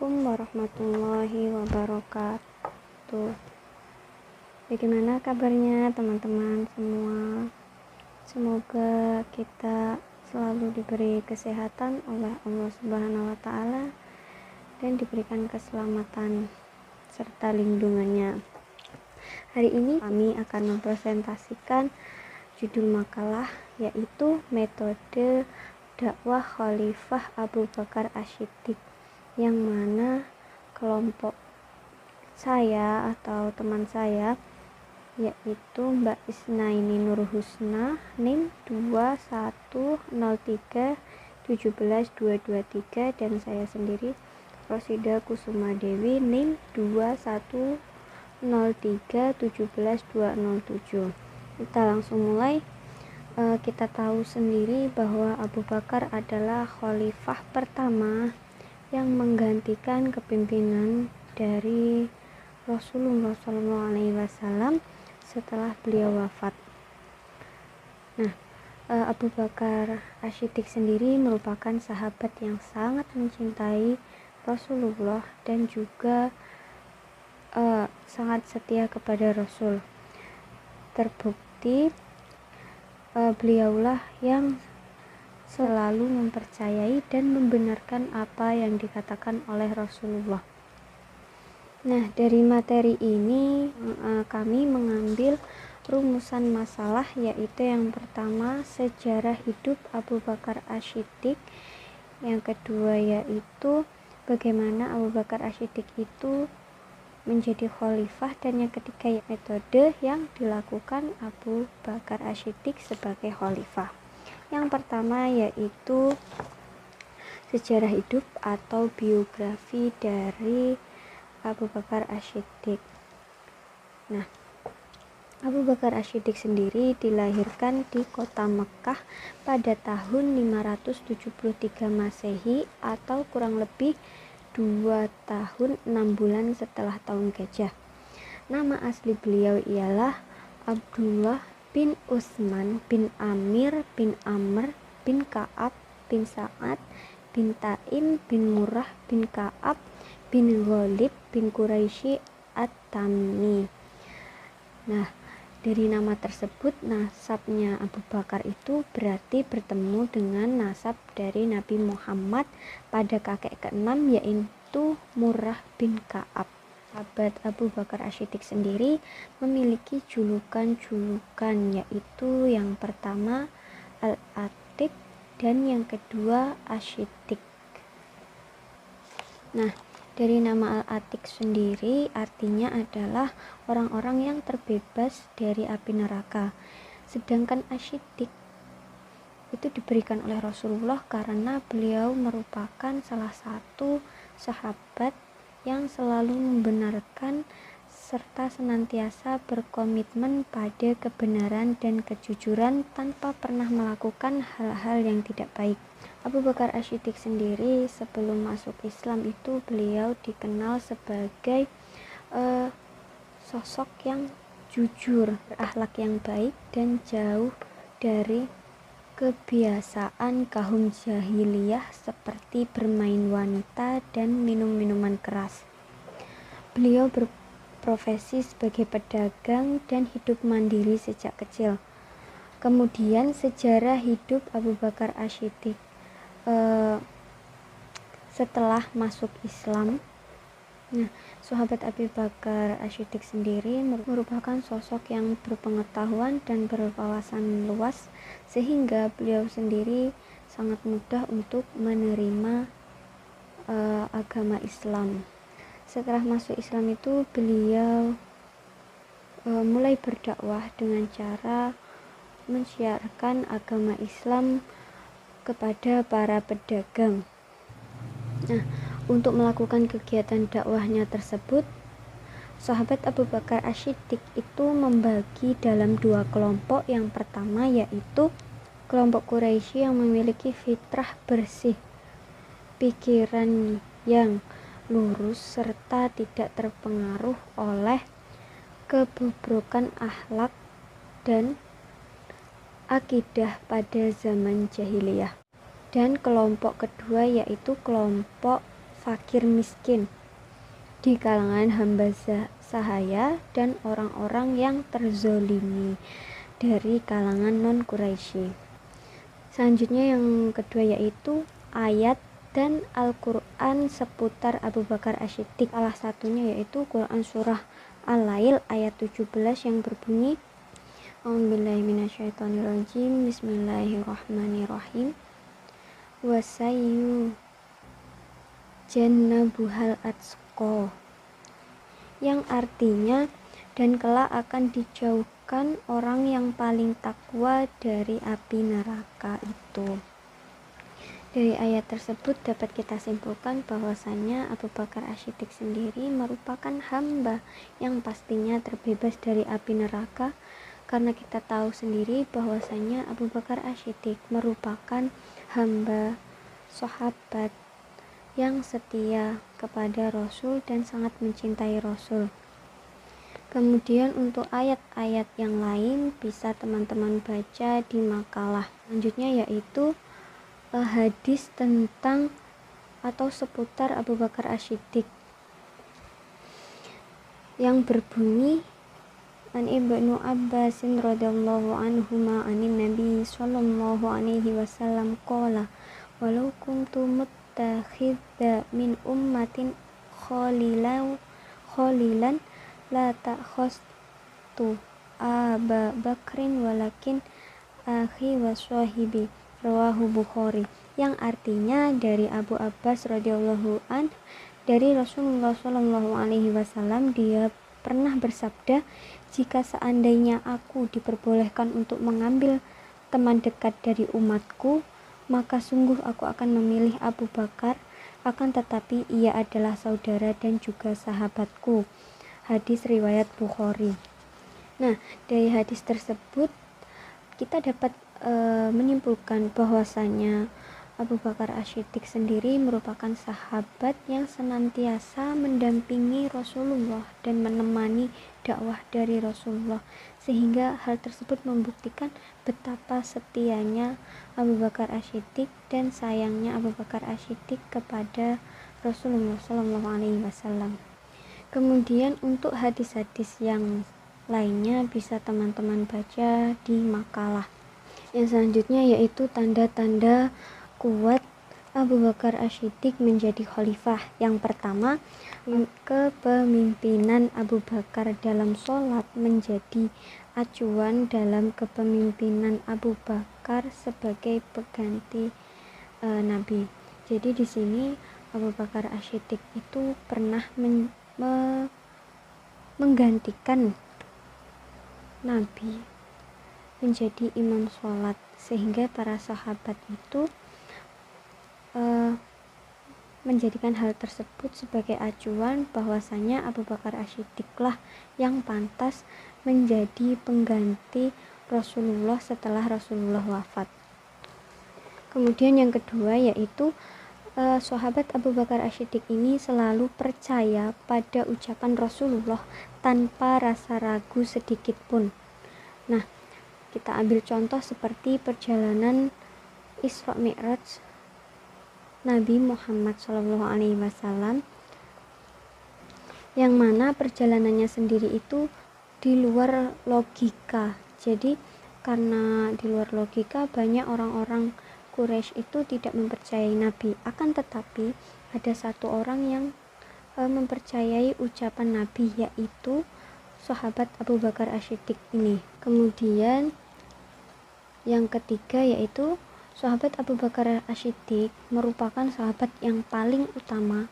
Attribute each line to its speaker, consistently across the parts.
Speaker 1: Assalamualaikum warahmatullahi wabarakatuh. Bagaimana kabarnya teman-teman semua? Semoga kita selalu diberi kesehatan oleh Allah Subhanahu wa Ta'ala dan diberikan keselamatan serta lindungannya. Hari ini kami akan mempresentasikan judul makalah, yaitu metode dakwah Khalifah Abu Bakar Ash-Shiddiq, yang mana kelompok saya atau teman saya, yaitu Mbak Isnaini Nur Husna, NIM 21031712223, dan saya sendiri Rosida Kusuma Dewi, NIM 21037112007. Kita langsung mulai. Kita tahu sendiri bahwa Abu Bakar adalah khalifah pertama yang menggantikan kepemimpinan dari Rasulullah SAW setelah beliau wafat. Nah, Abu Bakar Ash-Shiddiq sendiri merupakan sahabat yang sangat mencintai Rasulullah dan juga sangat setia kepada Rasul. Terbukti beliaulah yang selalu mempercayai dan membenarkan apa yang dikatakan oleh Rasulullah. Nah, dari materi ini kami mengambil rumusan masalah, yaitu yang pertama sejarah hidup Abu Bakar Ash-Shiddiq, yang kedua yaitu bagaimana Abu Bakar Ash-Shiddiq itu menjadi khalifah, dan yang ketiga metode yang dilakukan Abu Bakar Ash-Shiddiq sebagai khalifah. Yang pertama yaitu sejarah hidup atau biografi dari Abu Bakar Ash-Shiddiq. Nah, Abu Bakar Ash-Shiddiq sendiri dilahirkan di kota Mekkah pada tahun 573 Masehi atau kurang lebih 2 tahun 6 bulan setelah tahun gajah. Nama asli beliau ialah Abdullah bin Utsman bin Amir bin Amr bin Ka'ab bin Sa'ad bin Taim bin Murrah bin Ka'ab bin Ghalib bin Quraisy At-Tamimi. Nah, dari nama tersebut, nasabnya Abu Bakar itu berarti bertemu dengan nasab dari Nabi Muhammad pada kakek ke-6, yaitu Murrah bin Ka'ab. Sahabat Abu Bakar Ash-Shiddiq sendiri memiliki julukan-julukan, yaitu yang pertama Al-Atiq dan yang kedua Ash-Shiddiq. Nah, dari nama Al-Atiq sendiri artinya adalah orang-orang yang terbebas dari api neraka. Sedangkan Ash-Shiddiq itu diberikan oleh Rasulullah karena beliau merupakan salah satu sahabat yang selalu membenarkan serta senantiasa berkomitmen pada kebenaran dan kejujuran tanpa pernah melakukan hal-hal yang tidak baik. Abu Bakar Ash-Shiddiq sendiri sebelum masuk Islam itu beliau dikenal sebagai sosok yang jujur, berakhlak yang baik, dan jauh dari kebiasaan kaum jahiliyah seperti bermain wanita dan minum-minuman keras. Beliau berprofesi sebagai pedagang dan hidup mandiri sejak kecil. Kemudian sejarah hidup Abu Bakar Ash-Shiddiq setelah masuk Islam. Nah, sahabat Abu Bakar Ash-Shiddiq sendiri merupakan sosok yang berpengetahuan dan berwawasan luas, sehingga beliau sendiri sangat mudah untuk menerima agama Islam. Setelah masuk Islam itu beliau mulai berdakwah dengan cara mensiarkan agama Islam kepada para pedagang. Nah, untuk melakukan kegiatan dakwahnya tersebut, sahabat Abu Bakar Ash-Shiddiq itu membagi dalam 2 kelompok. Yang pertama yaitu kelompok Quraisy yang memiliki fitrah bersih, pikiran yang lurus, serta tidak terpengaruh oleh kebobrokan akhlak dan akidah pada zaman jahiliyah. Dan kelompok kedua yaitu kelompok fakir miskin di kalangan hamba sahaya dan orang-orang yang terzolimi dari kalangan non-Quraisy. Selanjutnya yang kedua yaitu ayat dan Al-Quran seputar Abu Bakar As-Siddiq. Salah satunya yaitu Quran surah Al-Lail ayat 17 yang berbunyi A'udzubillahi minasyaitonirrajim. Bismillahirrahmanirrahim. Wasayyu jannabuhal atqa, yang artinya dan kelak akan dijauhkan orang yang paling takwa dari api neraka itu. Dari ayat tersebut dapat kita simpulkan bahwasanya Abu Bakar As-Siddiq sendiri merupakan hamba yang pastinya terbebas dari api neraka, karena kita tahu sendiri bahwasanya Abu Bakar As-Siddiq merupakan hamba sahabat yang setia kepada Rasul dan sangat mencintai Rasul. Kemudian untuk ayat-ayat yang lain bisa teman-teman baca di makalah selanjutnya, yaitu hadis tentang atau seputar Abu Bakar As-Siddiq yang berbunyi An Ibnu Abbas radhiyallahu anhuma anin Nabi sallallahu alaihi wasallam qala walau kuntu muttakhidha min ummatin khalilan la takhastu Aba Bakrin walakin akhi wa sahibi, rawahu Bukhari. Yang artinya dari Abu Abbas radhiyallahu an dari Rasulullah sallallahu alaihi wasallam, dia pernah bersabda, jika seandainya aku diperbolehkan untuk mengambil teman dekat dari umatku, maka sungguh aku akan memilih Abu Bakar, akan tetapi ia adalah saudara dan juga sahabatku. Hadis riwayat Bukhari. Nah, dari hadis tersebut kita dapat menyimpulkan bahwasanya Abu Bakar As-Siddiq sendiri merupakan sahabat yang senantiasa mendampingi Rasulullah dan menemani dakwah dari Rasulullah, sehingga hal tersebut membuktikan betapa setianya Abu Bakar As-Siddiq dan sayangnya Abu Bakar As-Siddiq kepada Rasulullah SAW. Kemudian untuk hadis-hadis yang lainnya bisa teman-teman baca di makalah. Yang selanjutnya yaitu tanda-tanda kuat Abu Bakar As-Siddiq menjadi khalifah. Yang pertama, kepemimpinan Abu Bakar dalam sholat menjadi acuan dalam kepemimpinan Abu Bakar sebagai pengganti Nabi. Jadi di sini Abu Bakar As-Siddiq itu pernah menggantikan Nabi menjadi imam sholat, sehingga para sahabat itu menjadikan hal tersebut sebagai acuan bahwasanya Abu Bakar As-Siddiqlah yang pantas menjadi pengganti Rasulullah setelah Rasulullah wafat. Kemudian yang kedua yaitu sahabat Abu Bakar As-Siddiq ini selalu percaya pada ucapan Rasulullah tanpa rasa ragu sedikit pun. Nah, kita ambil contoh seperti perjalanan Isra Mi'raj Nabi Muhammad SAW, yang mana perjalanannya sendiri itu di luar logika. Jadi karena di luar logika, banyak orang-orang Quraisy itu tidak mempercayai Nabi. Akan tetapi ada satu orang yang mempercayai ucapan Nabi, yaitu sahabat Abu Bakar As-Siddiq ini. Kemudian yang ketiga yaitu sahabat Abu Bakar As-Siddiq merupakan sahabat yang paling utama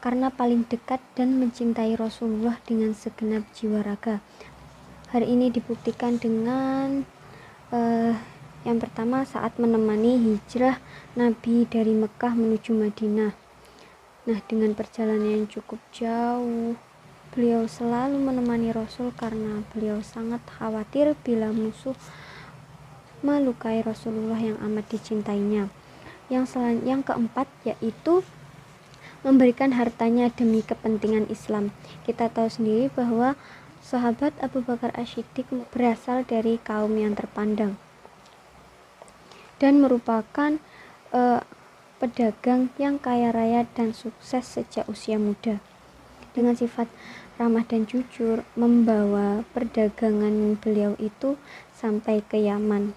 Speaker 1: karena paling dekat dan mencintai Rasulullah dengan segenap jiwa raga. Hal ini dibuktikan dengan yang pertama saat menemani hijrah Nabi dari Mekah menuju Madinah. Nah, dengan perjalanan yang cukup jauh, beliau selalu menemani Rasul karena beliau sangat khawatir bila musuh melukai Rasulullah yang amat dicintainya. Yang keempat yaitu memberikan hartanya demi kepentingan Islam. Kita tahu sendiri bahwa sahabat Abu Bakar As-Siddiq berasal dari kaum yang terpandang dan merupakan pedagang yang kaya raya dan sukses sejak usia muda. Dengan sifat ramah dan jujur, membawa perdagangan beliau itu sampai ke Yaman.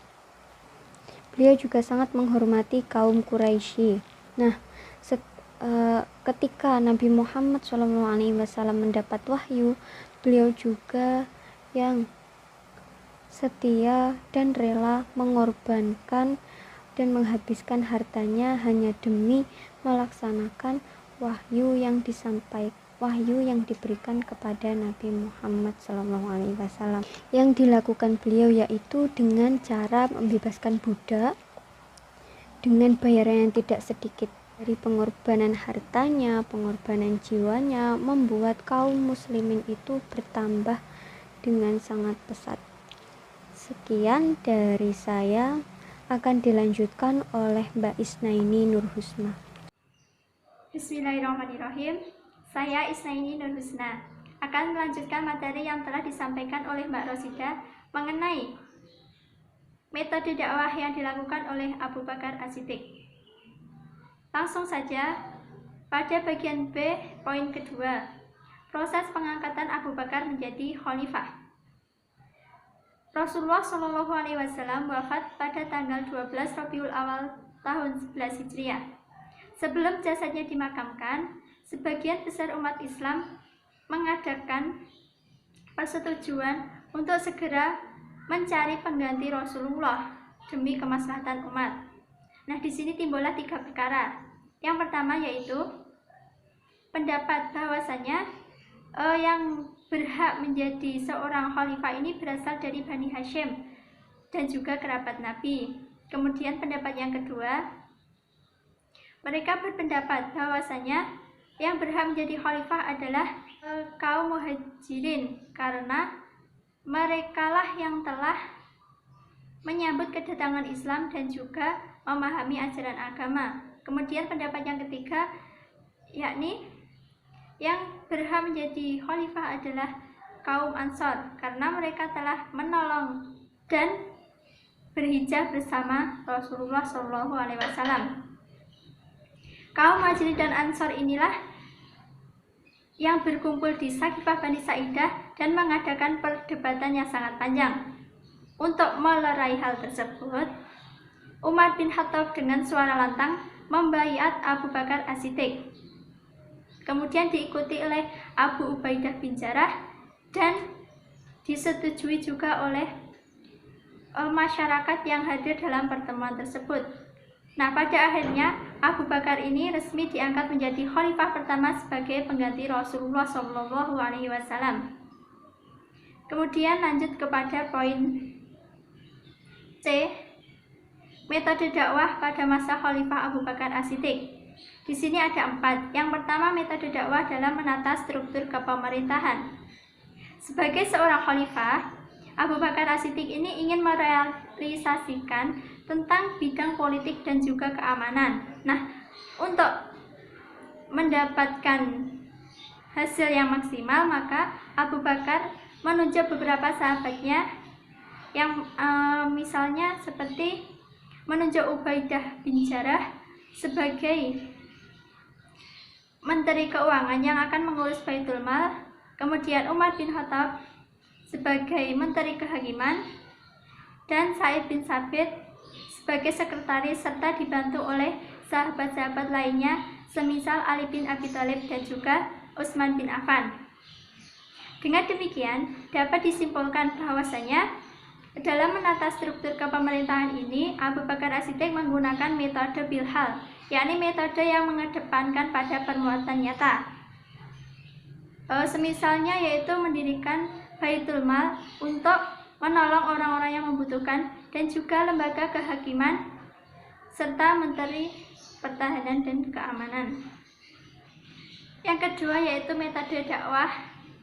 Speaker 1: Beliau juga sangat menghormati kaum Quraisy. Nah, ketika Nabi Muhammad SAW mendapat wahyu, beliau juga yang setia dan rela mengorbankan dan menghabiskan hartanya hanya demi melaksanakan wahyu yang diberikan kepada Nabi Muhammad SAW. Yang dilakukan beliau yaitu dengan cara membebaskan budak dengan bayaran yang tidak sedikit. Dari pengorbanan hartanya, pengorbanan jiwanya, membuat kaum muslimin itu bertambah dengan sangat pesat. Sekian dari saya, akan dilanjutkan oleh Mbak Isnaini Nurhusna.
Speaker 2: Bismillahirrahmanirrahim. Saya Isnaini Nurhusna akan melanjutkan materi yang telah disampaikan oleh Mbak Rosida mengenai metode dakwah yang dilakukan oleh Abu Bakar As-Siddiq. Langsung saja pada bagian B, poin kedua, proses pengangkatan Abu Bakar menjadi khalifah. Rasulullah SAW wafat pada tanggal 12 Rabiul Awal tahun 11 Hijriah. Sebelum jasadnya dimakamkan, sebagian besar umat Islam mengadakan persetujuan untuk segera mencari pengganti Rasulullah demi kemaslahatan umat. Nah, di sini timbullah 3 perkara. Yang pertama yaitu pendapat bahwasanya yang berhak menjadi seorang khalifah ini berasal dari Bani Hashim dan juga kerabat Nabi. Kemudian pendapat yang kedua, mereka berpendapat bahwasanya yang berhak menjadi khalifah adalah kaum muhajirin karena merekalah yang telah menyambut kedatangan Islam dan juga memahami ajaran agama. Kemudian pendapat yang ketiga, yakni yang berhak menjadi khalifah adalah kaum Ansor karena mereka telah menolong dan berhijrah bersama Rasulullah SAW. Kaum Muhajirin dan Ansor inilah yang berkumpul di Saqifah Bani Sa'idah dan mengadakan perdebatan yang sangat panjang. Untuk melerai hal tersebut, Umar bin Khattab dengan suara lantang membaiat Abu Bakar As-Siddiq. Kemudian diikuti oleh Abu Ubaidah bin Jarrah dan disetujui juga oleh masyarakat yang hadir dalam pertemuan tersebut. Nah, pada akhirnya Abu Bakar ini resmi diangkat menjadi khalifah pertama sebagai pengganti Rasulullah SAW. Kemudian lanjut kepada poin C, metode dakwah pada masa khalifah Abu Bakar As-Siddiq. Di sini ada 4. Yang pertama, metode dakwah dalam menata struktur kepemerintahan. Sebagai seorang khalifah, Abu Bakar As-Siddiq ini ingin merealisasikan tentang bidang politik dan juga keamanan. Nah, untuk mendapatkan hasil yang maksimal, maka Abu Bakar menunjuk beberapa sahabatnya yang misalnya seperti menunjuk Ubaidah bin Jarrah sebagai Menteri Keuangan yang akan mengurus Baitul Mal, kemudian Umar bin Khattab sebagai Menteri Kehakiman, dan Sa'id bin Sabit sebagai sekretaris serta dibantu oleh sahabat-sahabat lainnya semisal Ali bin Abi Thalib dan juga Utsman bin Affan. Dengan demikian, dapat disimpulkan bahwasanya dalam menata struktur kepemerintahan ini, Abu Bakar As-Siddiq menggunakan metode bilhal, yakni metode yang mengedepankan pada perbuatan nyata. Semisalnya yaitu mendirikan Baitul Mal untuk menolong orang-orang yang membutuhkan dan juga lembaga kehakiman serta Menteri Pertahanan dan Keamanan. Yang kedua yaitu metode dakwah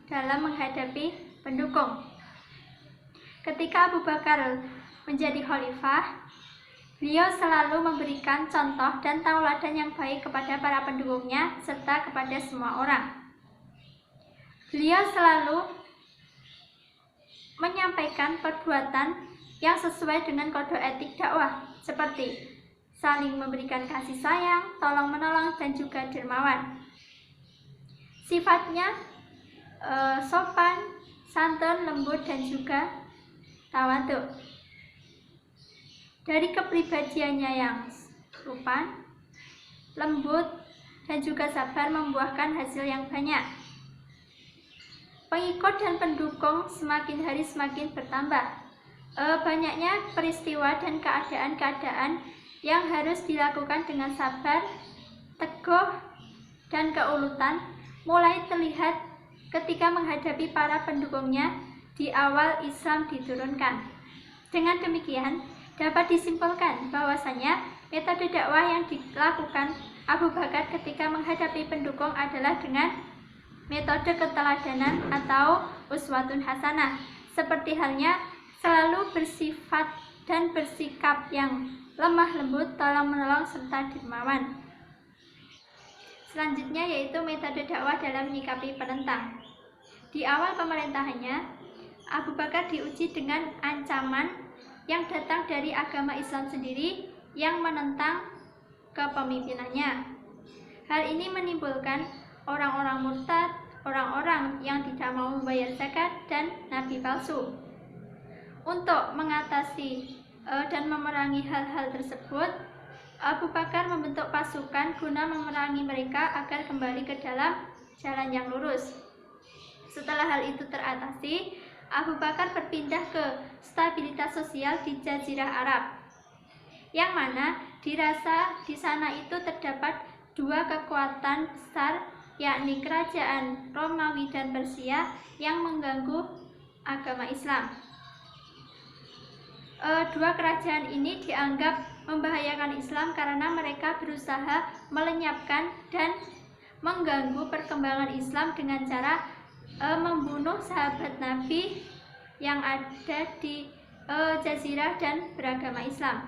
Speaker 2: dalam menghadapi pendukung. Ketika Abu Bakar menjadi khalifah, beliau selalu memberikan contoh dan tauladan yang baik kepada para pendukungnya serta kepada semua orang. Beliau selalu menyampaikan perbuatan yang sesuai dengan kode etik dakwah, seperti saling memberikan kasih sayang, tolong-menolong, dan juga dermawan. Sifatnya sopan, santun, lembut, dan juga tawadhu. Dari kepribadiannya yang sopan, lembut, dan juga sabar membuahkan hasil yang banyak. Pengikut dan pendukung semakin hari semakin bertambah. Banyaknya peristiwa dan keadaan-keadaan yang harus dilakukan dengan sabar, teguh, dan keulutan mulai terlihat ketika menghadapi para pendukungnya di awal Islam diturunkan. Dengan demikian, dapat disimpulkan bahwasanya metode dakwah yang dilakukan Abu Bakar ketika menghadapi pendukung adalah dengan metode keteladanan atau uswatun hasanah, seperti halnya selalu bersifat dan bersikap yang lemah lembut, tolong-menolong, serta dermawan. Selanjutnya yaitu metode dakwah dalam menyikapi penentang. Di awal pemerintahannya, Abu Bakar diuji dengan ancaman yang datang dari agama Islam sendiri yang menentang kepemimpinannya. Hal ini menimbulkan orang-orang murtad, orang-orang yang tidak mau membayar zakat, dan nabi palsu. Untuk mengatasi dan memerangi hal-hal tersebut, Abu Bakar membentuk pasukan guna memerangi mereka agar kembali ke dalam jalan yang lurus. Setelah hal itu teratasi, Abu Bakar berpindah ke stabilitas sosial di Jazirah Arab, yang mana dirasa di sana itu terdapat dua kekuatan besar, yakni kerajaan Romawi dan Persia yang mengganggu agama Islam. Dua kerajaan ini dianggap membahayakan Islam karena mereka berusaha melenyapkan dan mengganggu perkembangan Islam dengan cara membunuh sahabat Nabi yang ada di Jazirah dan beragama Islam.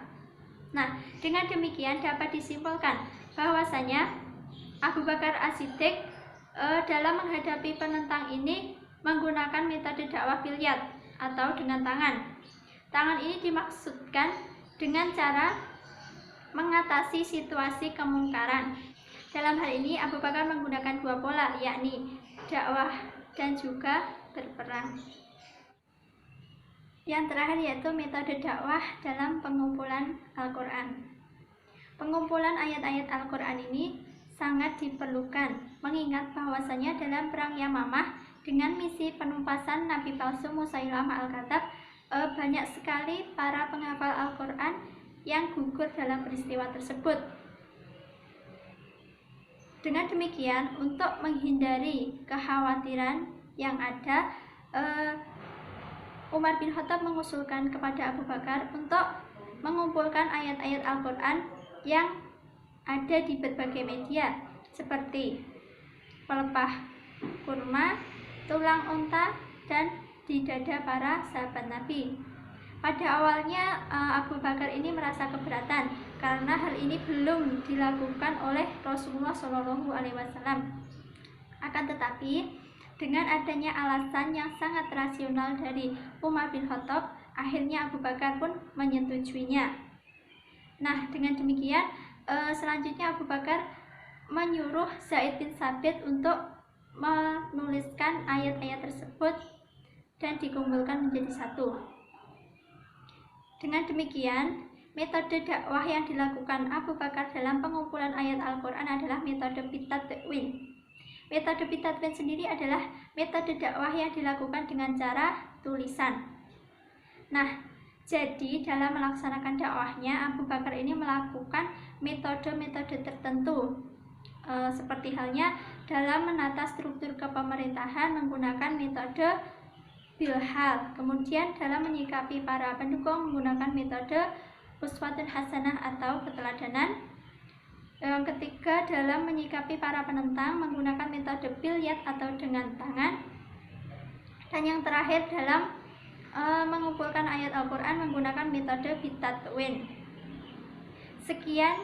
Speaker 2: Nah, dengan demikian dapat disimpulkan bahwasanya Abu Bakar As-Siddiq dalam menghadapi penentang ini menggunakan metode dakwah bil yad atau dengan tangan. Tangan ini dimaksudkan dengan cara mengatasi situasi kemungkaran. Dalam hal ini Abu Bakar menggunakan dua pola, yakni dakwah dan juga berperang. Yang terakhir yaitu metode dakwah dalam pengumpulan Al-Quran. Pengumpulan ayat-ayat Al-Quran ini sangat diperlukan, mengingat bahwasanya dalam perang Yamamah dengan misi penumpasan Nabi palsu Musailamah Al-Kadzab, banyak sekali para penghafal Al-Quran yang gugur dalam peristiwa tersebut. Dengan demikian, untuk menghindari kekhawatiran yang ada, Umar bin Khattab mengusulkan kepada Abu Bakar untuk mengumpulkan ayat-ayat Al-Quran yang ada di berbagai media seperti pelepah kurma, tulang unta, dan di dada para sahabat Nabi. Pada awalnya Abu Bakar ini merasa keberatan karena hal ini belum dilakukan oleh Rasulullah SAW. Akan tetapi dengan adanya alasan yang sangat rasional dari Umar bin Khattab, akhirnya Abu Bakar pun menyetujuinya. Nah, dengan demikian selanjutnya Abu Bakar menyuruh Zaid bin Sabit untuk menuliskan ayat-ayat tersebut dan dikumpulkan menjadi satu. Dengan demikian, metode dakwah yang dilakukan Abu Bakar dalam pengumpulan ayat Al-Quran adalah metode Pitatwin. Metode Pitatwin sendiri adalah metode dakwah yang dilakukan dengan cara tulisan. Nah, jadi dalam melaksanakan dakwahnya, Abu Bakar ini melakukan metode-metode tertentu, seperti halnya dalam menata struktur kepemerintahan menggunakan metode bilhal, kemudian dalam menyikapi para pendukung menggunakan metode uswatun hasanah atau keteladanan. Yang ketiga, dalam menyikapi para penentang menggunakan metode bil yad atau dengan tangan. Dan yang terakhir, dalam mengumpulkan ayat Al-Quran menggunakan metode Pitatwin. Sekian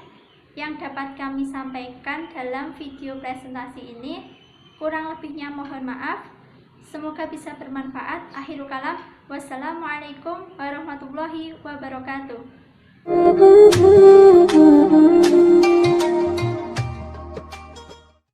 Speaker 2: yang dapat kami sampaikan dalam video presentasi ini. Kurang lebihnya mohon maaf. Semoga bisa bermanfaat. Akhirul kalam. Wassalamualaikum warahmatullahi wabarakatuh.